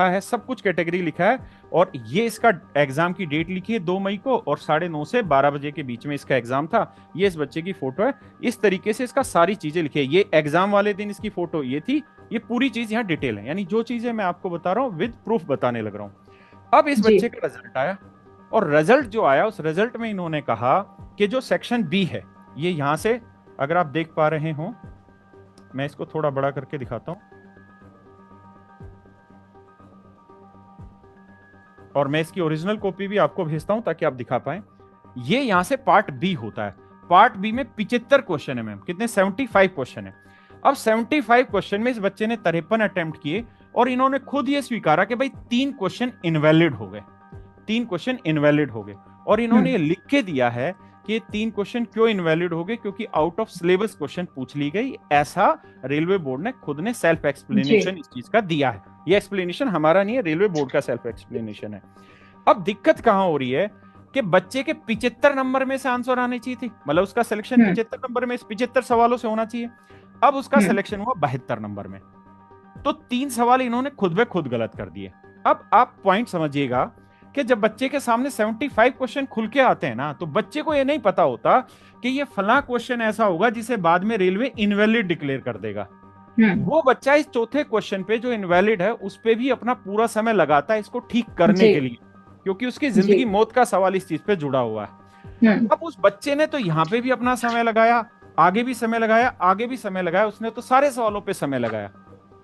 लिखा है, सब कुछ कैटेगरी लिखा है, और ये इसका एग्जाम की डेट लिखी है 2 मई को, और 9:30 से 12 बजे के बीच में इसका एग्जाम था। ये इस बच्चे की फोटो है, इस तरीके से इसका सारी चीजें लिखी है। ये एग्जाम वाले दिन इसकी फोटो ये थी, ये पूरी चीज यहाँ डिटेल है, यानी जो चीजें मैं आपको बता रहा हूँ विद प्रूफ बताने लग रहा हूँ। अब इस जी। बच्चे का रिजल्ट आया, और रिजल्ट जो आया उस रिजल्ट में इन्होंने कहा कि जो सेक्शन बी है, ये यहां से अगर आप देख पा रहे हो, मैं इसको थोड़ा बड़ा करके दिखाता हूं, और मैं इसकी ओरिजिनल कॉपी भी आपको भेजता हूं ताकि आप दिखा पाए। ये यहां से पार्ट बी होता है। पार्ट बी में 75 क्वेश्चन है मैम, कितने? 75 क्वेश्चन है। अब 75 क्वेश्चन में इस बच्चे ने 53 अटेम्प्ट किए, और इन्होंने खुद ये स्वीकारा कि भाई 3 क्वेश्चन इनवैलिड हो गए, 3 क्वेश्चन इनवैलिड हो गए। और इन्होंने ये लिख के दिया है कि 3 क्वेश्चन क्यों इनवैलिड हो गए, क्योंकि आउट ऑफ सिलेबस क्वेश्चन पूछ ली गई, ऐसा रेलवे बोर्ड ने खुद ने सेल्फ जी। एक्सप्लेनेशन इस चीज का दिया है। ये एक्सप्लेनेशन हमारा नहीं है, रेलवे बोर्ड का सेल्फ एक्सप्लेनेशन है। अब दिक्कत कहां हो रही है कि बच्चे के 75 नंबर में से आंसर आने चाहिए थी, मतलब उसका सिलेक्शन 75 नंबर में 75 सवालों से होना चाहिए। अब उसका सिलेक्शन हुआ 72 नंबर में, तो 3 सवाल इन्होंने खुद ब खुद गलत कर दिए। अब आप पॉइंट समझिएगा कि जब बच्चे के सामने 75 क्वेश्चन खुल के आते हैं ना, तो बच्चे को यह नहीं पता होता कि ये फला क्वेश्चन ऐसा होगा जिसे बाद में रेलवे इनवैलिड डिक्लेयर कर देगा। वो बच्चा इस चौथे क्वेश्चन पे जो इनवैलिड है उस पे भी अपना पूरा समय लगाता है इसको ठीक करने जी। के लिए, क्योंकि उसकी जी। जिंदगी मौत का सवाल इस चीज पे जुड़ा हुआ है। अब उस बच्चे ने तो यहाँ पे भी अपना समय लगाया, आगे भी समय लगाया, आगे भी समय लगाया, उसने तो सारे सवालों पे समय लगाया,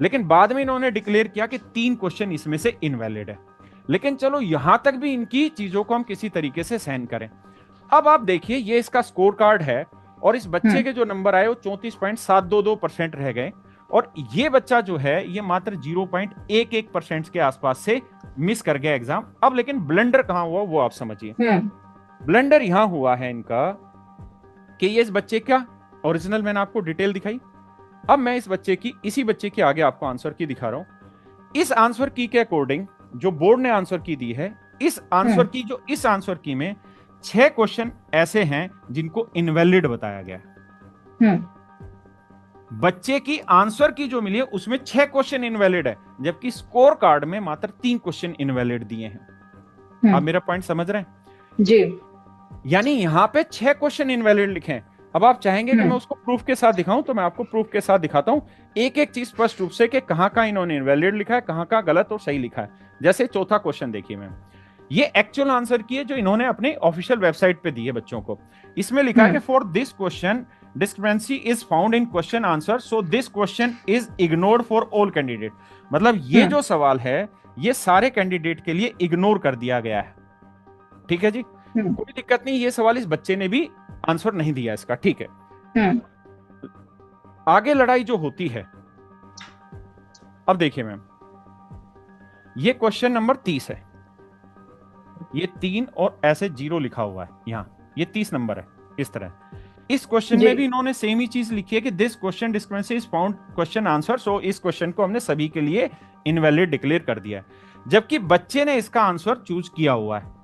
लेकिन बाद में इन्होंने डिक्लेयर किया कि 3 क्वेश्चन इसमें से इनवैलिड है। लेकिन चलो यहां तक भी इनकी चीजों को हम किसी तरीके से सहन करें। अब आप देखिए ये इसका स्कोर कार्ड है, और इस बच्चे के जो नंबर आए वो 34.722% रह गए, और ये बच्चा जो है ये मात्र 0.11% के आसपास से मिस कर गया एग्जाम। अब लेकिन ब्लंडर कहां हुआ वो आप समझिए। ब्लंडर यहां हुआ है इनका कि ये इस बच्चे का ओरिजिनल मैंने आपको डिटेल दिखाई, अब मैं इस बच्चे की, इसी बच्चे के आगे आपको आंसर की दिखा रहा हूं। इस आंसर की के अकॉर्डिंग जो बोर्ड ने आंसर की दी है, इस आंसर की जो इस आंसर की में 6 क्वेश्चन ऐसे हैं जिनको इनवैलिड बताया गया है। बच्चे की आंसर की जो मिली है उसमें 6 क्वेश्चन इनवैलिड है, जबकि स्कोर कार्ड में मात्र 3 क्वेश्चन इनवैलिड दिए हैं। आप मेरा पॉइंट समझ रहे हैं? जी। यानी यहां पे 6 क्वेश्चन इनवैलिड लिखे हैं। अब आप चाहेंगे कि मैं उसको प्रूफ के साथ दिखाऊं, तो मैं आपको प्रूफ के साथ दिखाता हूं, एक एक चीज स्पष्ट रूप से कि कहां कहां इन्होंने इनवैलिड लिखा है, कहां कहां गलत और सही लिखा है। जैसे चौथा क्वेश्चन देखिए मैम, ये एक्चुअल आंसर की है जो इन्होंने अपने ऑफिशियल वेबसाइट पे दी है बच्चों को। इसमें लिखा है कि for this question discrepancy is found in question answer, so this question is ignored for all candidate. मतलब ये जो सवाल है ये सारे कैंडिडेट के लिए इग्नोर कर दिया गया है। ठीक है जी, कोई दिक्कत नहीं, ये सवाल इस बच्चे ने भी आंसर नहीं दिया इसका, ठीक है। आगे लड़ाई जो होती है, अब देखिए मैम, ये क्वेश्चन नंबर 30 है, ये 3 और ऐसे 0 लिखा हुआ है यहां, ये 30 नंबर है इस तरह। इस क्वेश्चन में भी इन्होंने सेम ही चीज लिखी है कि this question discrepancy is found question answer, so इस क्वेश्चन को हमने सभी के लिए इनवैलिड डिक्लेयर कर दिया है, जबकि बच्चे ने इसका आंसर चूज किया हुआ है।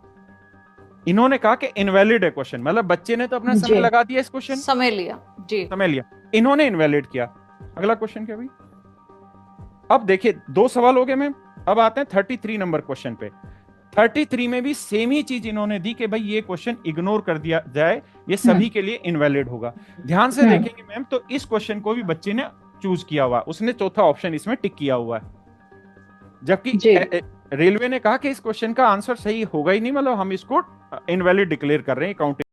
इन्होंने कहा कि इनवैलिड है क्वेश्चन, मतलब बच्चे ने तो अपना समय लगा दिया, इस क्वेश्चन समय लिया जी, समय लिया, इन्होंने इनवैलिड किया। अगला क्वेश्चन क्या भाई? अब देखिए 2 सवाल हो गए मैम, अब आते हैं 33 नंबर क्वेश्चन पे। 33 में भी सेम ही चीज इन्होंने दी कि भाई ये क्वेश्चन इग्नोर कर दिया जाए, ये सभी के लिए इनवैलिड होगा। ध्यान से देखेंगे मैम तो इस क्वेश्चन को भी बच्चे ने चूज किया हुआ, उसने चौथा ऑप्शन इसमें टिक किया हुआ है, जबकि रेलवे ने कहा कि इस क्वेश्चन का आंसर सही होगा ही नहीं, मतलब हम इसको इनवैलिड डिक्लेयर कर रहे हैं, काउंट